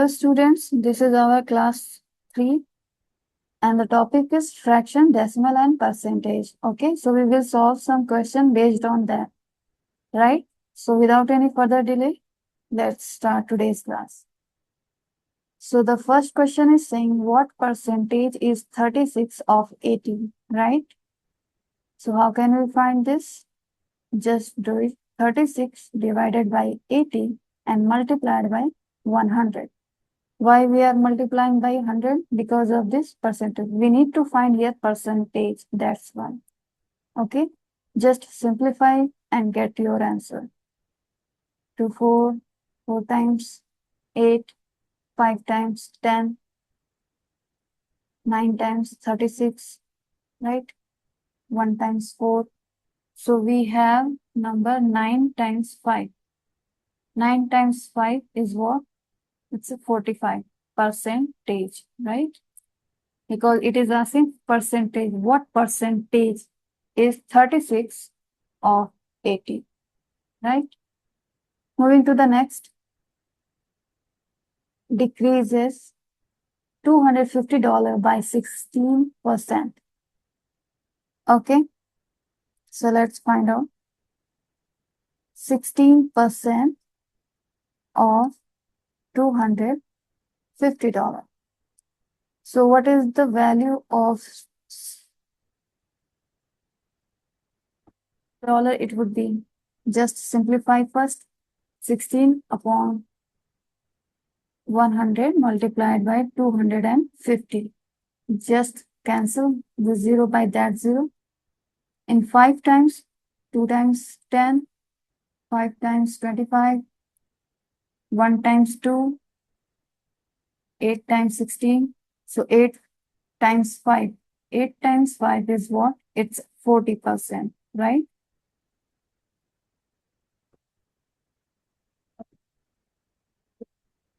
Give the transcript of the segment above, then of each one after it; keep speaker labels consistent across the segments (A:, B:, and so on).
A: Hello students, this is our class 3 and the topic is fraction, decimal and percentage. Okay, so we will solve some question based on that, right? So without any further delay, let's start today's class. So the first question is saying what percentage is 36 of 80, right? So how can we find this? Just do it 36 divided by 80 and multiplied by 100. Why we are multiplying by 100? Because of this percentage. We need to find here percentage. That's why. Okay. Just simplify and get your answer. 2, 4, 4 times 8, 5 times 10, 9 times 36, right? 1 times 4. So we have number 9 times 5. 9 times 5 is what? It's a 45 percentage, right? Because it is asking percentage. What percentage is 36 of 80, right? Moving to the next. Decreases $250 by 16%. Okay. So let's find out. 16% of $250. So what is the value of dollar? It would be, just simplify first, 16 upon 100 multiplied by 250. Just cancel the 0 by that 0. In 5 times, 2 times 10, 5 times 25, 1 times 2, 8 times 16. So 8 times 5. 8 times 5 is what? It's 40%, right?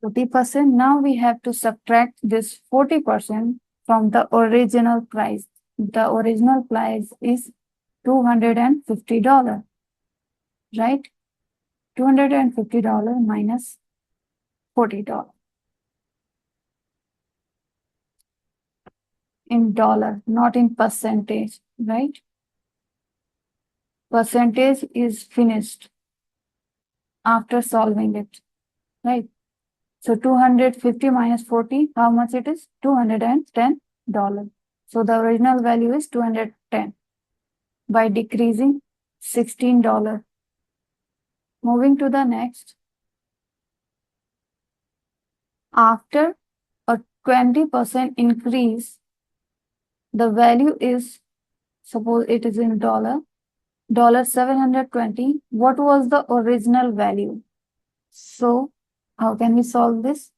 A: %. Now we have to subtract this 40% from the original price. The original price is $250, right? $250 minus $40 in dollar, not in percentage, right? Percentage is finished after solving it, right? So 250 minus 40, how much it is? $210. So the original value is 210 by decreasing $16. Moving to the next. After a 20% increase, the value is, suppose it is in dollar, $720. What was the original value? So how can we solve this?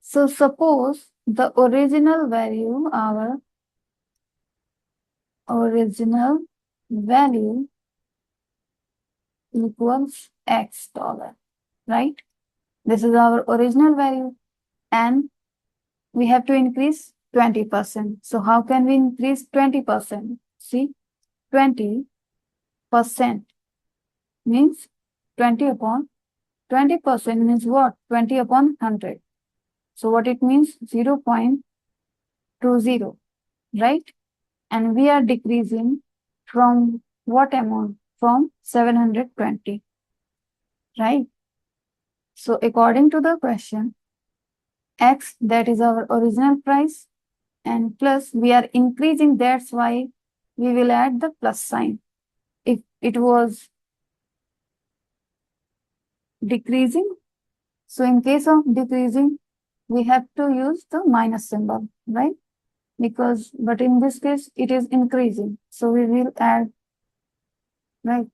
A: So suppose the original value, our original value equals X dollar, right? This is our original value and we have to increase 20%. So how can we increase 20%? See, 20% means 20 upon 20% means what? 20 upon 100. So what it means? 0.20, right? And we are decreasing from what amount? From 720, right? So according to the question, X, that is our original price, and plus we are increasing, that's why we will add the plus sign. If it was decreasing, so in case of decreasing, we have to use the minus symbol, right? Because, but in this case, it is increasing. So we will add, right?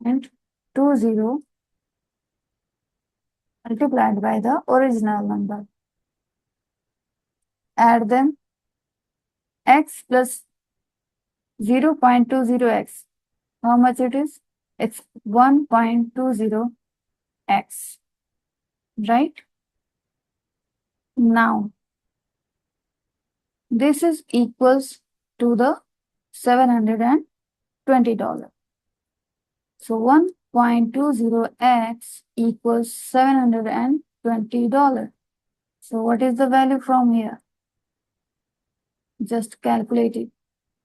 A: And 20 multiplied by the original number. Add them. X plus 0.20x. How much it is? It's 1.20x, right? Now, this is equals to the $720. So 1.20x equals $720. $720. So what is the value from here? Just calculate it.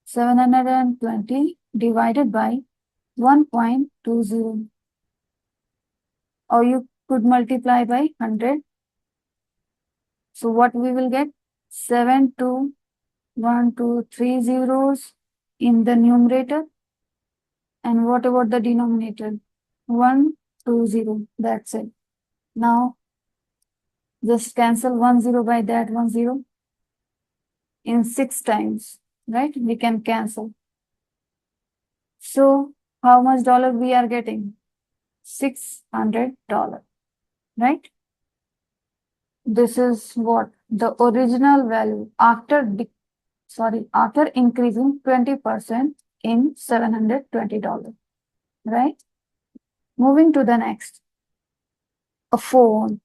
A: 720 divided by 1.20. Or you could multiply by 100. So what we will get? 7 2 1 2 3 zeros in the numerator. And what about the denominator? 1 2 0. That's it. Now just cancel 1 0 by that 1 0 in 6 times, right? We can cancel. So how much dollar we are getting? $600, right? This is what the original value after increasing 20% in $720, right? Moving to the next. A phone.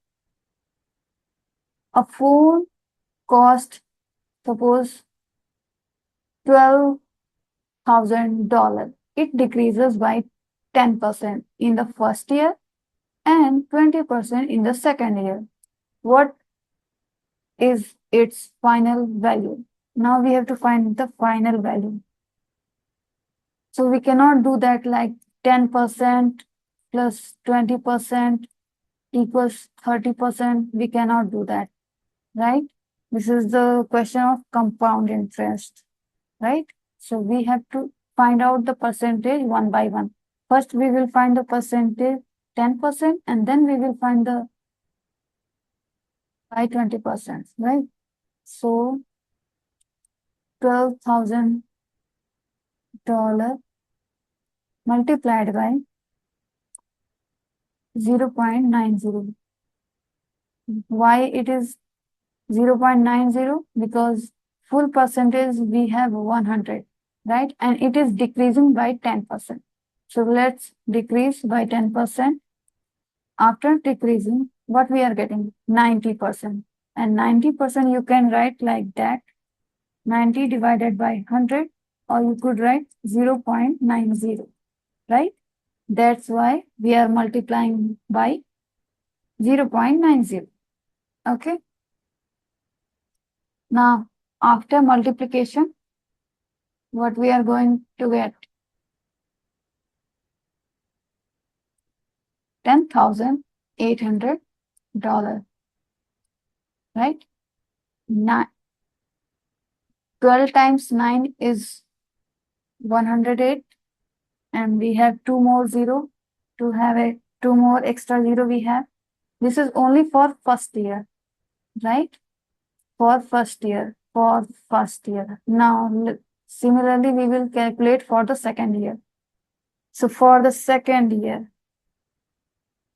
A: A phone cost, suppose, $12,000. It decreases by 10% in the first year and 20% in the second year. What is its final value? Now we have to find the final value. So we cannot do that like 10% plus 20% equals 30%. We cannot do that, right? This is the question of compound interest, right? So we have to find out the percentage one by one. First, we will find the percentage 10%, and then we will find the by 20%, right? So $12,000 multiplied by 0.90. Why it is 0.90? Because full percentage we have 100, right? And it is decreasing by 10%. So let's decrease by 10%. After decreasing, what we are getting? 90%. And 90% you can write like that. 90 divided by 100, or you could write 0.90, right? That's why we are multiplying by 0.90. Okay. Now, after multiplication, what we are going to get? $10,800, right? 12 times 9 is 108, and we have 2 more 0. To have a 2 more extra 0 we have. This is only for first year, right? For first year. Now, similarly, we will calculate for the second year. So for the second year,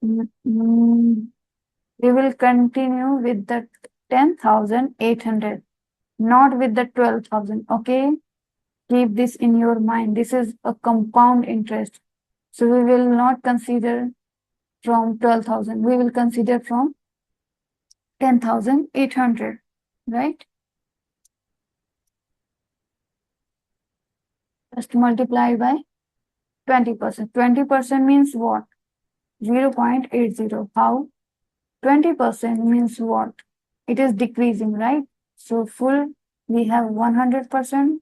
A: we will continue with the 10,800, not with the 12,000. Okay, keep this in your mind. This is a compound interest, so we will not consider from 12,000. We will consider from 10,800, right? Just multiply by 20%. 20% means what? 0.80. How? 20% means what? It is decreasing, right? So full, we have 100%.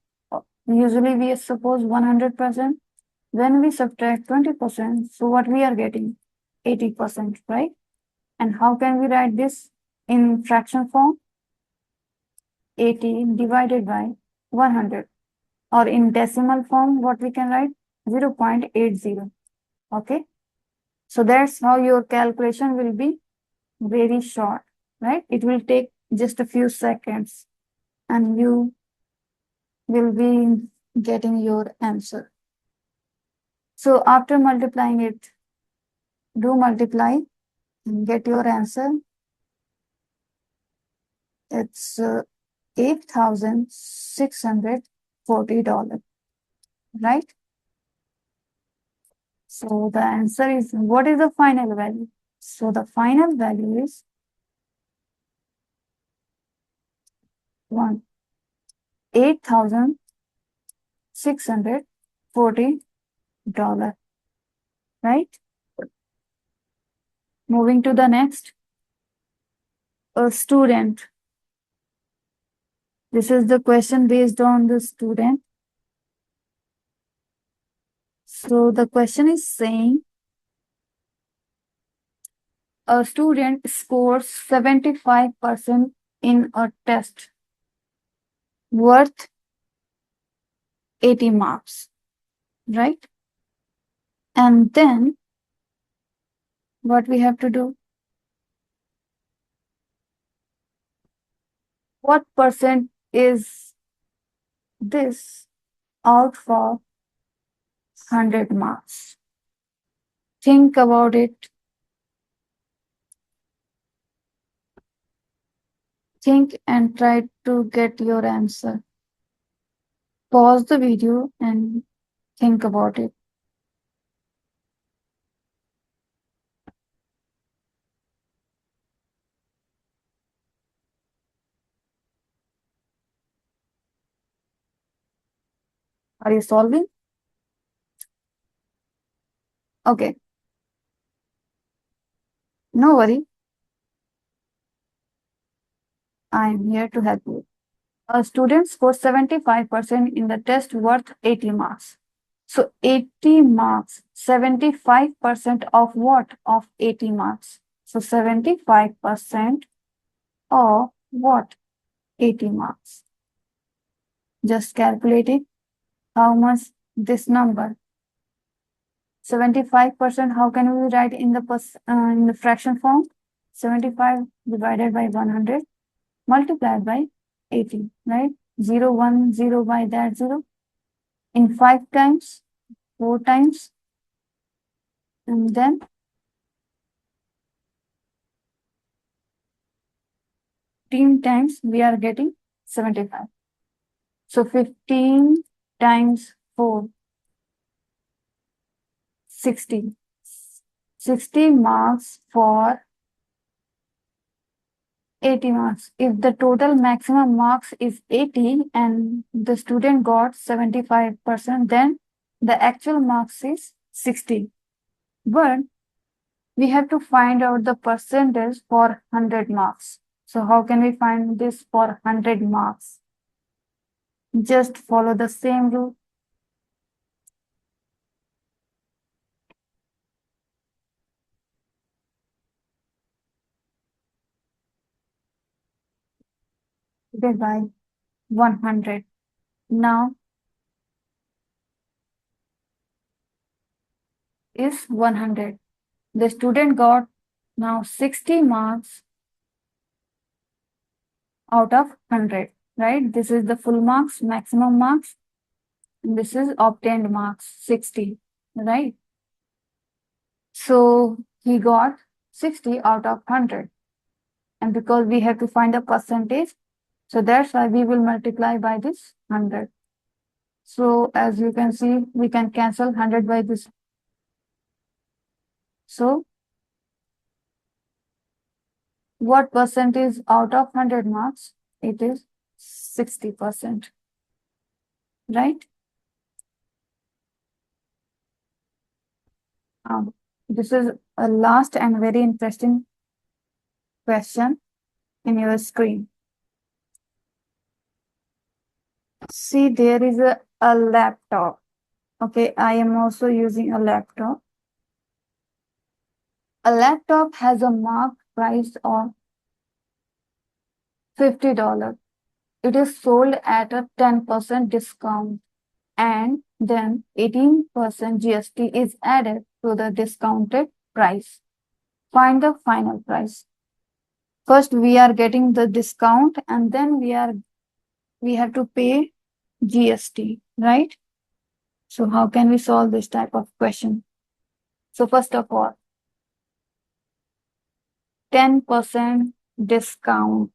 A: Usually we suppose 100%. When we subtract 20%, so what we are getting? 80%, right? And how can we write this in fraction form? 80 divided by 100. Or in decimal form, what we can write? 0.80. Okay. So that's how your calculation will be very short, right? It will take just a few seconds and you will be getting your answer. So after multiplying it, do multiply and get your answer. It's $8,640, right? So the answer is, what is the final value? So the final value is $8,640, right? Moving to the next. A student. This is the question based on the student. So the question is saying a student scores 75% in a test worth 80 marks, right? And then what we have to do? What percent is this out for 100 marks? Think about it. Think and try to get your answer. Pause the video and think about it. Are you solving? Okay. No worry. I am here to help you. A student scores 75% in the test worth 80 marks. So 80 marks, 75% of what? Of 80 marks. So 75% of what? 80 marks. Just calculating how much this number. 75%, how can we write in the fraction form? 75 divided by 100 multiplied by 80, right? 0, 1, 0 by that 0. In 5 times, 4 times, and then 15 times we are getting 75. So 15 times 4, 60. 60 marks for 80 marks. If the total maximum marks is 80 and the student got 75%, then the actual marks is 60. But we have to find out the percentage for 100 marks. So how can we find this for 100 marks? Just follow the same rule. Divided by 100. Now is 100. The student got now 60 marks out of 100, right? This is the full marks, maximum marks. And this is obtained marks, 60, right? So he got 60 out of 100. And because we have to find the percentage, so that's why we will multiply by this 100. So as you can see, we can cancel 100 by this. So what percent is out of 100 marks? It is 60%, right? This is a last and very interesting question in your screen. See, there is a laptop. Okay, I am also using a laptop. A laptop has a mark price of $50. It is sold at a 10% discount and then 18% GST is added to the discounted price. Find the final price. First, we are getting the discount and then we have to pay GST, right? So how can we solve this type of question? So first of all, 10% discount,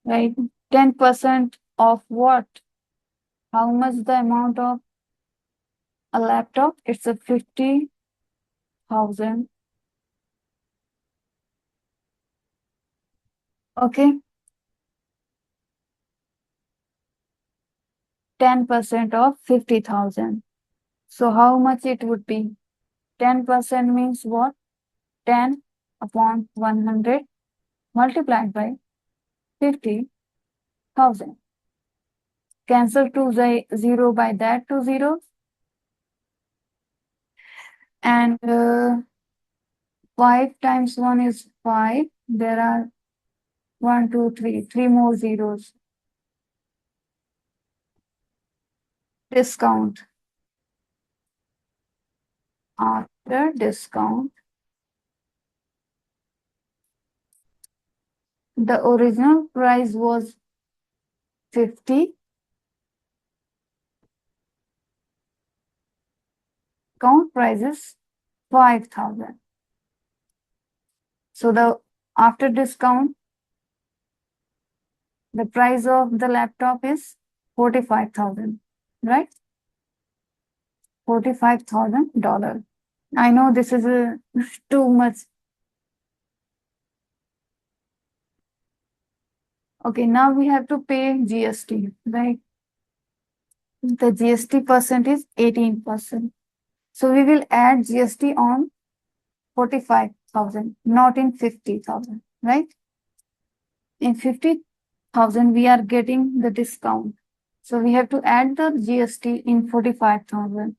A: right? 10% of what? How much the amount of a laptop? It's a 50,000. Okay. 10% of 50,000. So how much it would be? 10% means what? 10 upon 100. multiplied by 50,000. Cancel 0 by that 2 zeros. And 5 times 1 is 5. There are 1, 2, 3. 3 more zeros. Discount. After discount, the original price was 50. Count price is 5,000. So the after discount, the price of the laptop is 45,000, right? $45,000. I know this is too much. Okay, now we have to pay GST, right? The GST percent is 18%. So we will add GST on 45,000, not in 50,000, right? In 50,000, we are getting the discount. So we have to add the GST in 45,000.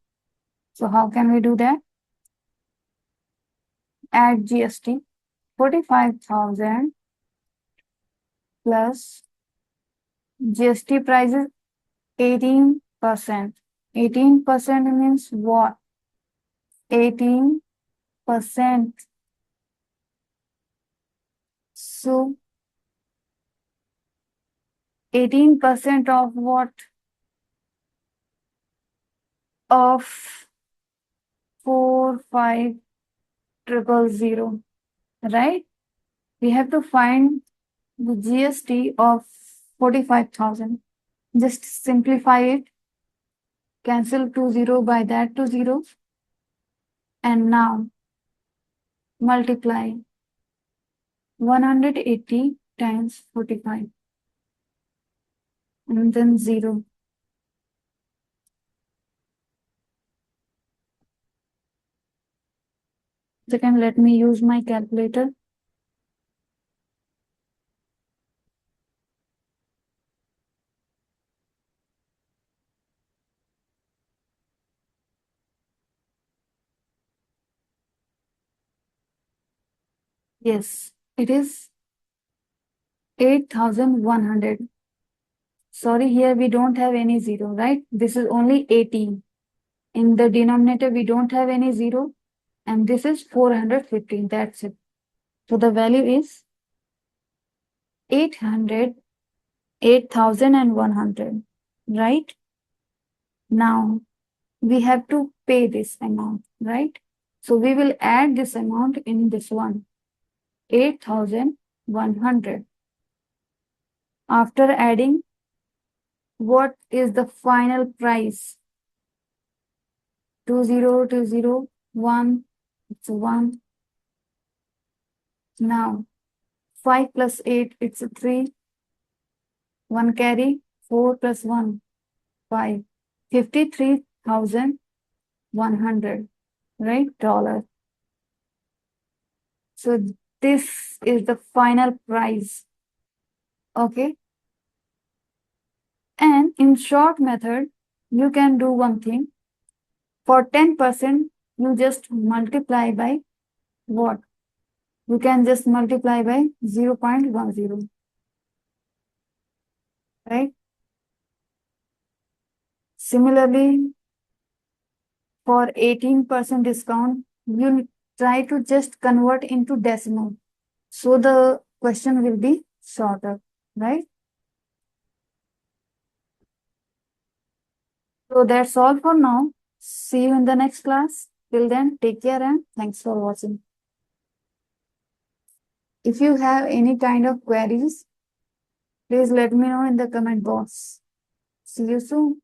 A: So how can we do that? Add GST 45,000 plus GST price is 18%. 18% means what? 18%. So 18% of what? Of 45,000, right? We have to find the GST of 45,000. Just simplify it. Cancel 2 0 by that 2 zeros. And now multiply 180 times 45. And then 0. Second, let me use my calculator. Yes, it is 8,100. Sorry, here we don't have any 0, right? This is only 18. In the denominator, we don't have any 0. And this is 415. That's it. So the value is 8,100, right? Now we have to pay this amount, right? So we will add this amount in this one, 8,100. After adding, what is the final price? 2,0,2,0,1. It's 1. Now 5 plus 8, it's 3. 1 carry, 4 plus 1, 5. 53,100, right? Dollar. So this is the final price. Okay. And in short method, you can do one thing. For 10%, you just multiply by what? You can just multiply by 0.10, right? Similarly, for 18% discount, you try to just convert into decimal. So the question will be shorter, right? So that's all for now. See you in the next class. Till then, take care and thanks for watching. If you have any kind of queries, please let me know in the comment box. See you soon.